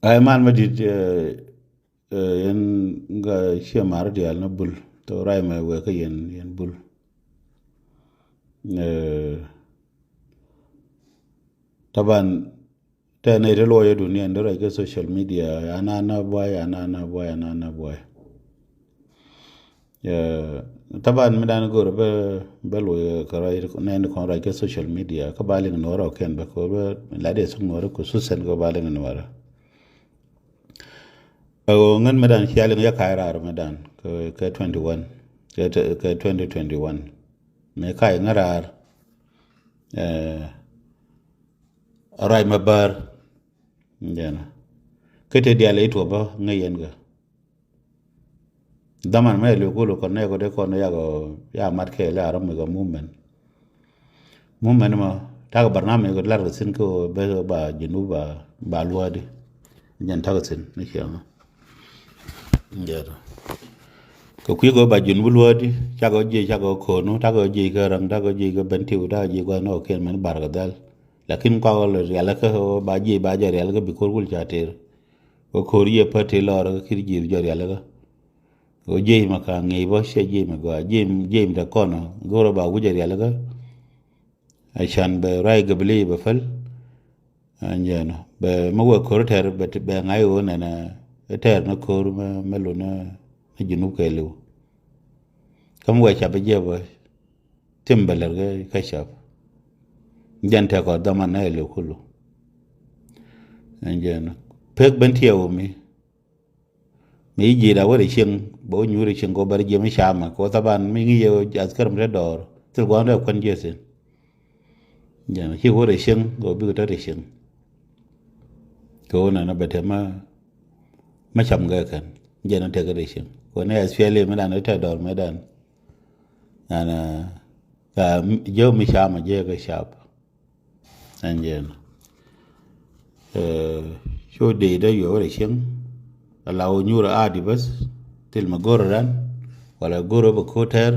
ai man ma dit yen ga che mar dial na bul to rai ma we ka yen bul taban ta ne de lo ye dunia ndo rai ga social media ana boy taban medan gor be lo ka rai ne ko rai ga social media ka baling no ro ken ba ko la de sung no ko susen ko baling no ra ngan medan hialing ya kairar medan ke 21 ke 2021 me kai ngarar rai mabar jana kete dia le to ba ngayen ga daman me le ko ko ne ko de ko ne ya mat ke la ram ga movement ma ta ga barname ko lar sin ko be ba jinu ba luadi nyan ta sin ne kiyama jara ko kwi go ba jinu luadi cha go ko no ta go ji ga rang ta go ji ga bentiu ta ji go no ken man bar ga dal lakin ko le yala ka ba ji ba jar yala ga bi ko gul chater ko koriye pate lor kir jir jar yala ga o je ma ka ngi bo she je ma go je da kono goro ba gu jar yala ga ashan be rai ga bli ba fal anjana be ma wo ko ter be ngai o na na ter na ko ma lo na jinu ke lu kam wa cha be je ba timbalar ga ka shaf jante ko da man na le kulu anjana pek bentiyo mi ji da wari shin bo nyuri shin go bar je mi shama ko taban mi ngi yo askar mre dor til go ndo kon jesen jana ki wari shin go bi ta ri shin ko na bete ma cham ga kan jana te ga ri shin ko ne asfele mi dan ta dor me dan ana ka yo mi shama je ga shap anjana show de da yo wari shin lawo nyura adi bas til ma goro ran wala goro ba koter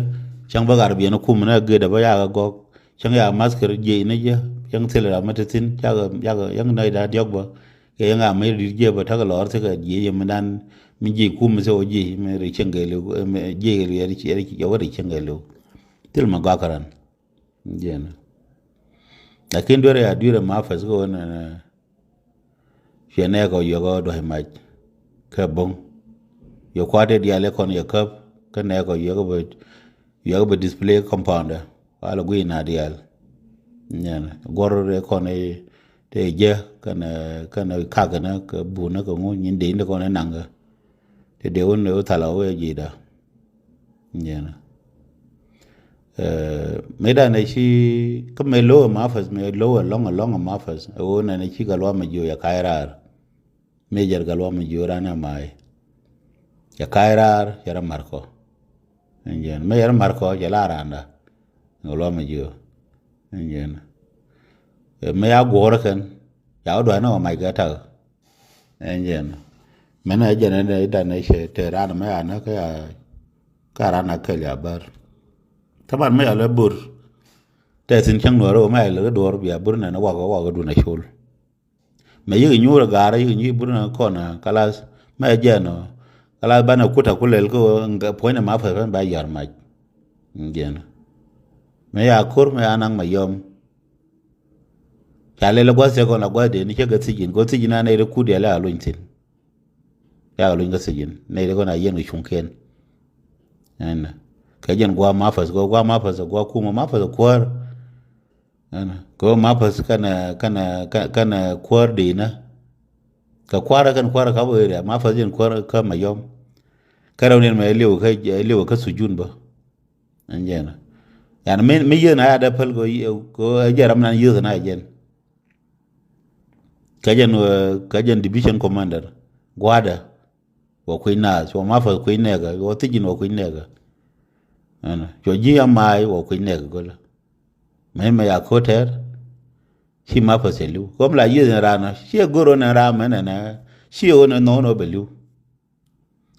chang ba gar biena kum na ge da ba ya go chang ya masker je ne je chang til ra matatin yang nai da diok ba ke yang a mai ri je ba ta ga lor se ga je ye man mi je kum se o je me ri chang ge lu me je ri ri yo ri chang ge lu til ma ga karan je na lakin dore ya dure ma fas go na shene ko yo go do mai ka bong yo kwade diale kon yo kap ka ne ko yo be display compound ala gui na dial nyana gorore kon te je kana ka kana ka bu na ko ngun nyin de ko na nanga te de won no tala we ji da nyana me da ne shi ka me lo ma fas me lo long ma fas o na ne shi ga lo ma jo ya kairar mejar galwa mi jorana mai ya kairar ya marko enjen me ya marko ya laranda galwa mi jo enjen me ya gora kan ya do na mai gata enjen me na jana da ida ne she te rana me ana ka rana ka ya bar taban me ya le bur te sin chang no ro me le do ro ya bur na wa ga du na shul me yi nyura gara yi nyi burna kona kalas me jeno kalas bana kuta kulel ko nga poina ma fa ba yar ma ngena me ya kur me anang ma yom kale le gwase ko na gwade ni ke ga tijin go tijin na ne ku de la aluntin ya alun ga tijin ne de ko na yen shunken ana ka jen gwa ma fa gwa kuma ma fa kwar ana ko ma fa kana kwar de na ka kwara ka were ma fa jen kwar ka mayom karaw ne mai lewo ka sujun ba anjena yana me yena ya da fal ko jaram nan yuza na jen kajen division commander gwada wa kuina so ma fa kuina ga wa tijin wa kuina ga ana jo ji amai wa kuina ga gola me ya koter shi ma fa selu ko mla yuza rana shi goro na rama na shi ona no belu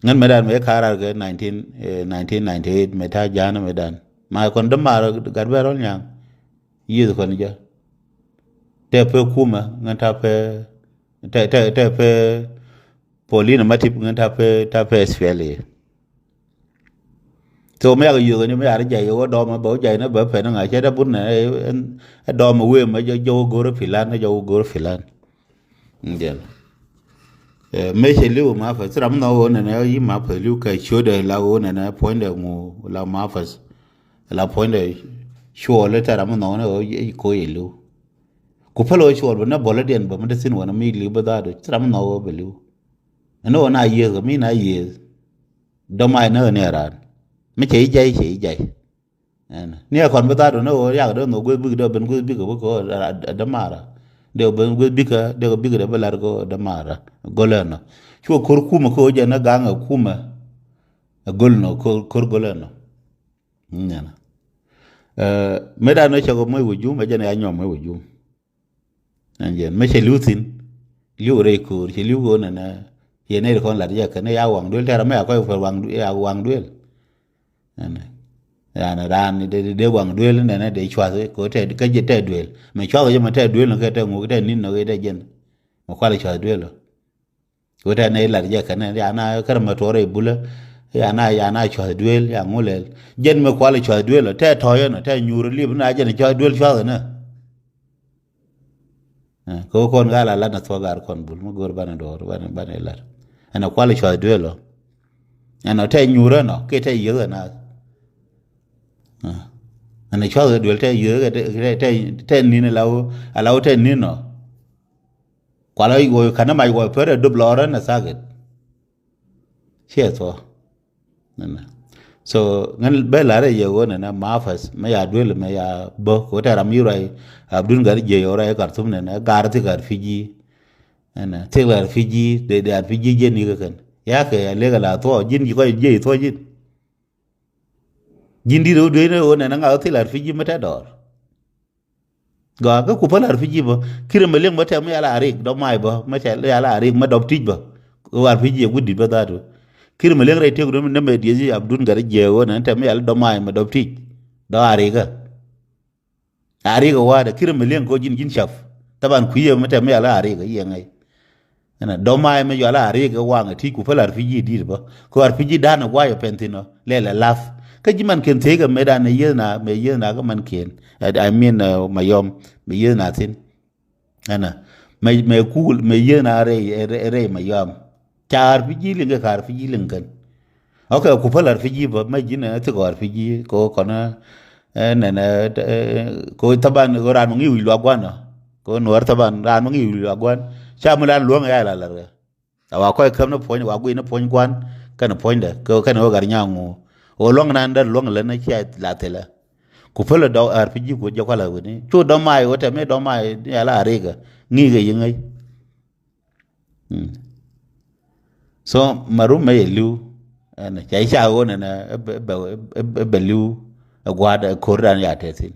ngan medan me karar ga 1998 meta jana medan ma kon da mar Buay Rolnyang yiz kon ja te pe kuma ngan ta pe Polina matip ngan tape SPLA so me ga yugo ni me ara jay yo do ma bo jay na ba pe na nga che da bun na do ma we ma jo goro filan jo goro filan ngel me che liu ma fa sram no wo na yi ma fa liu ka show de la wo na point de mu la ma fa la point de show le ta ram no na ko yi liu ku palo show na bola den ba ma da sin wona mi liu ba da do sram no wo ba liu no na ye ga mi na ye do mai na ne ran mấy chị dây nia còn bây ta rồi nó ya đó nó quên biết đâu bên quên biết có đâm mà đều bên quên biết đều biết đấy bây giờ có đâm mà golen nó chú cor kuma có giờ nó gang ở kuma gol nó cor golen nó nha mấy đàn nó cho có mấy vụ mấy giờ này anh nhom mấy vụ anh giờ mấy chị lưu tin lưu rồi cur chị lưu golen nè hiện nay con là giờ cái này áo hoàng đuôi theo mấy áo coi phải hoàng đuôi là ran de wang duel ne de chwa ko te ka je te duel me chwa ga ma te duel no ke te ngu te nin no ge de jen mo kwala chwa duel ko te ne la je ka ne ya na kar ma tore bula ya na chwa duel ya ngule jen me kwala chwa duel te to yo no te nyuru li na je ne chwa duel chwa na ko kon ga la na to gar kon bul mo gor bana dor bana la ana kwala chwa duel ana te nyuru no ke te yo na anh ấy cho người đuổi theo dưới cái nín là lâu theo nín nó quả là gọi khả năng mày gọi phải là đục lò đó là sao cái chết thôi nên là so ngân bé lá đây giờ cái này má phải mấy nhà đuổi là mấy nhà bơ có thể làm như vậy Abdul gari giờ ở đây cả thùng này nó gar thì gar Fiji nên thế là Fiji để Fiji dân như cái ya cái lấy là thôi dân chỉ có gì thôi dân jindi do de no na nga othi lar fiji mata dor ga ka ku palar fiji bo kire meleng mata me ala arik do mai bo mata ala arik ma dob tij bo war fiji guddi ba da do kire meleng ray tego ne me die Abdul gari jewo na ta me ala do mai ma dob tij do arika wa da kire meleng ko jin shaf taban ku ye mata me ala arika ye ngai ana do mai me yo ala arika wa nga ti ku palar fiji di bo ko war fiji dana wa yo pentino lele laf cái gì mình kiến thấy cái mấy đàn này mấy na cái mình kiến I mean mayom mấy na tin anh à mấy cool mấy na re mayom char fiji linh cái car fiji linh cần ok cụ phải là fiji và mấy gì nữa thì gọi fiji có còn nè có taban có ran mong yêu lo quan à có nuôi taban ran mong yêu lo quan cha mình ran luang ai là à coi khăm nó point và quy nó point quan cái nó point đấy cái nó gar nhau o long nan dar long la na cha la tela ku pala do RPG ko jo kala woni to do mai o te me do mai ya la rega ngi ge yin ai so maru me lu ana cha cha o na be lu agwa da ko ran ya te tin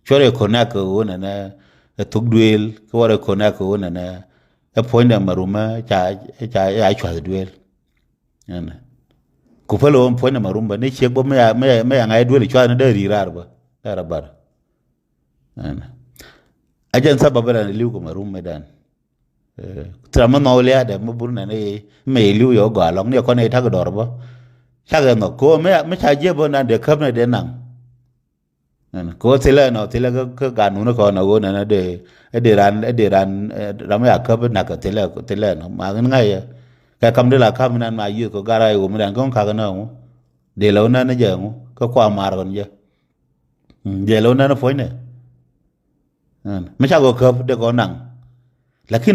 chore ko na ko na tuk duel ko wara ko na ko na e point maru ma cha ya chwa duel ana ku palo on point marumba ne che bo me ngai duel chwa na da rirar ba era bar ana ajan sababa na liu ko marumba dan trama no le ada mo burna ne me liu yo ga long ne ko ne ta ga dor ba cha ga no ko me cha je bo na de khap na de nang ana ko tele ka ga nu no ko na go na de ran ram ya khap na ka tele no ma ngai cái cầm đây là cầm nan mà yêu có gara của mình đang có khá cái nào để lâu nay nó giờ có qua mà còn giờ để lâu nay nó phối này mấy sao có khớp để có nặng là khi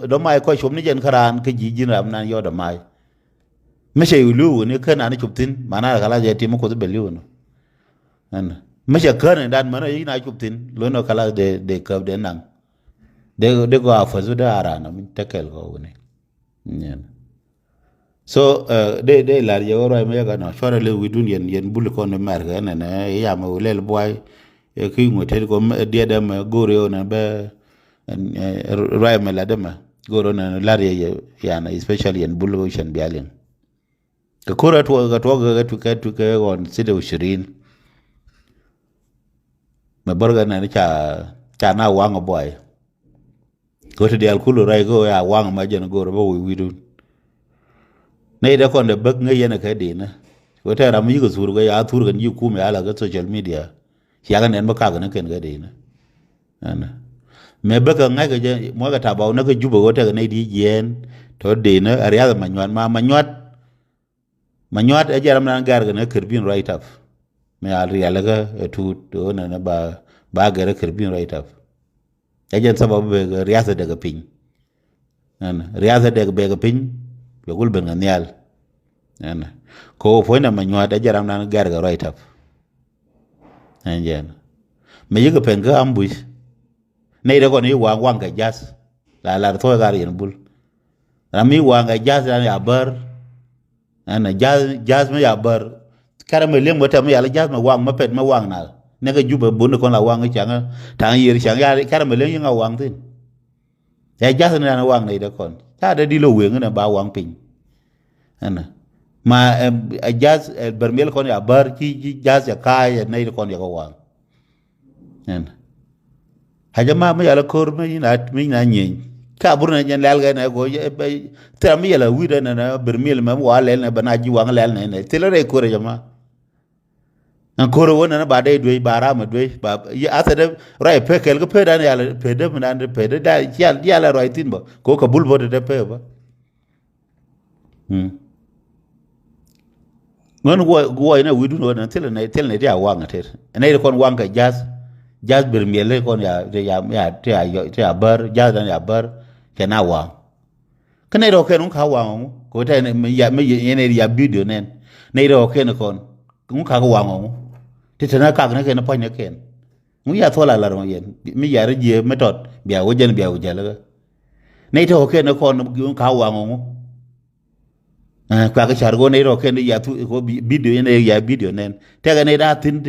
đó mai coi chụp nó dân kharan cái gì làm nan do đó mai mấy sao lưu này khơi nào nó chụp tin mà na là khá là giờ thì mới có thể bền lưu nó mấy sao khơi này đan mà nó ý nào chụp tin luôn nó khá là để khớp để nặng để có phải giúp đỡ ara nó mình take care của này yeah. So de la yo ro me ga no chore le widun yen bul ko no mer ga na ya ma le boy e ki ngote ko de dem gore na be rai me la dem goro na la ya na especially yen bul ko shan bialen ka kora to ga on sida ushirin ma borga na cha na wanga boy ko te de al kulu rai go ya wanga ma jen goro bo widun nei da kon da bak ngai yana kai de na ko ta ram yi go sur ga ya tur gan yi ku me ala ga social media ya ga nen ba ka ga na ken ga de na ana me ba ka ngai ga je mo ga ta ba na ga juba go ta ga nei di yen to de na ariya ma nywan ma nywat e jaram nan gar ga na kirbin right up me al riya ga tu to na ba ga kirbin right up ya jen sababu be ga riya daga pin ana riya daga be ga pin be gul ben ga nyal ana ko foi na manyo da jaram nan gar ga right up anjen me yiga pen ga ambush nei da ko ni wang ga jas la to ga yin bul rami wang ga jas ya bar ana jas me ya bar kara me lem wata me ya jas me wang ma pet ma wang na ne ga juba bun ko la wang changa tang yir changa ya kara me lem nga wang tin ya jas na wang nei da kon ta da di lo wen na ba wang pin ana ma jazz bermel kon ya bar ki jazz ya kai nei kon ya ko wan en haja ma ya la kor mi na nyen ka burna nyen lal ga na go tra mi ya la wi da na bermel ma wa lel na bana ji wan lel na tele ko re jama an ko ro na ba dai doi bara ma doi ba ya asa da rai pe kel ko pe da ya la pe da na pe da ya la rai tin ba ko ka bul bo da pe ba ngon go ina widu no na tel ne dia wanga ter ina kon wanga jazz bermiele kon ya bar jazz dan ya bar kana wa kana ro ken ka wa ko ta ne ya video nen ne ro ken kon ka wa ngo ti tana ka ne ken pa ne ken mu ya thola la ro yen mi ya re je metot bia wo jen la ne to ken kon ka wa ngo kwa ka chargo ne ro ken ya tu ko video ne ya video nen te ga ne da tin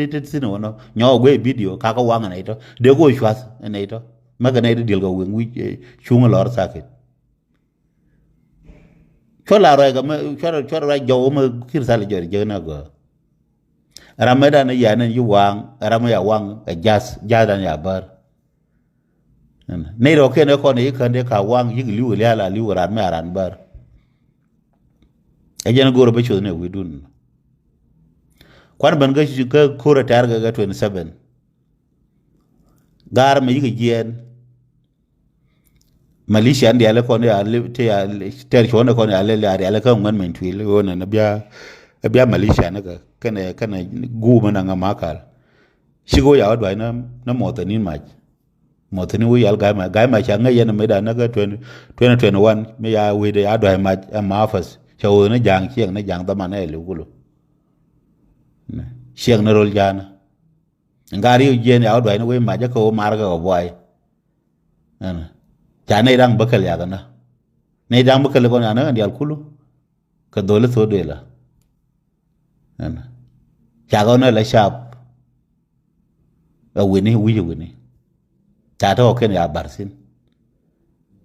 no nyo gwe video ka ka wanga ne to de go shwas ne to ma ga ne dil go wen wi chunga lor saket cho la ro ga ma cho ra jo ma kir sal jor je na go ramada ne ya ne yu wang ramaya ya wang jas dan ya bar ne ro ken ko ne kan de ka wang yi liu la liu ran ma ran bar ajen goro be chodne widun kwan ban ga kora tar ga 27 gar me yigi jen Malaysia ndi ale kon ya ter chone kon ya ale kan ngan men twile wona na bia Malaysia na kana gu mana nga makal shigo ya wadwa na motanin motani wi al ga ma cha nga yena me da na ga 2021 me ya wi da ya dwa ma afas chawo na jang chieng na jang tama na lu kulo chieng na rol jana ngari jen ya dwa na we ma ja ko mar ga boy ana cha ne dang bakal ya kana ne dang bakal ko na ndi al kulo ka dole so de la ana cha go na la sharp a wini cha to ken ya barsin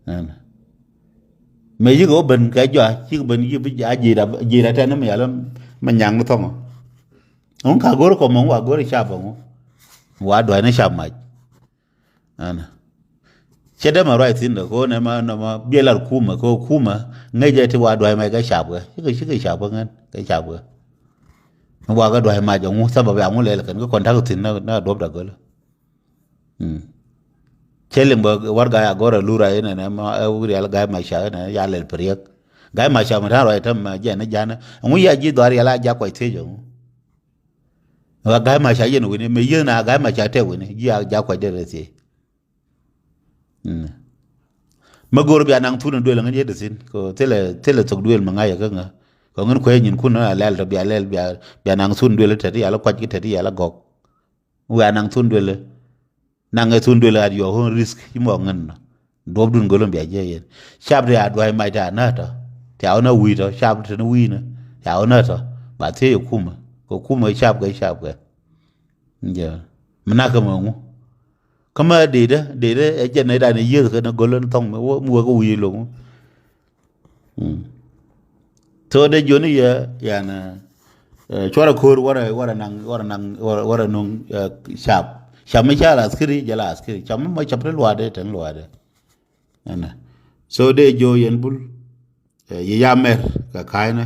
ana me yi go ben ka jo chi ben yi bi ja ji da ta na me yalam man yang no thong on ka gor ko mon wa gor sha ba mo wa do na sha ma ana che da ma right in da ko na ma bielar kuma ngai je ti wa do mai ga sha ba shi sha ba ngan ga sha ba wa ga do ma jo mu sabab ya mu le kan ko kon ta ko tin na do da go la cheling ba warga ya gora lura ina na ma wuri al ga ma sha na ya le priyak ga ma sha ma ro ta ma je na jana ngu ya ji do ya la ja ko te jo wa ga ma sha yin wini me yin na ga ma sha te wini ya ja ko de re ma gor bi anang tunu do la ngani de sin ko tele tok duel ma ngaya ga nga ko ngun ko yin kun na lal to bi anang sun do la te ya la ko ki te ya la gok wa anang tun do la nanga tundu la yo hon risk mo ngan dob dun golom biya je shabre adwai mai ta na to ta ona wi to shabre to wi na ta ona to ba te kuma ko kuma shab ga nje mana ka mo kama de e je na da ne ye ka na golon tong mo ko wi lo to de joni ya na chora kor wara nang shab chama chala askiri jala askiri chama ma chapre luade tan luade ana so de jo yen bul ye ya mer ka kaina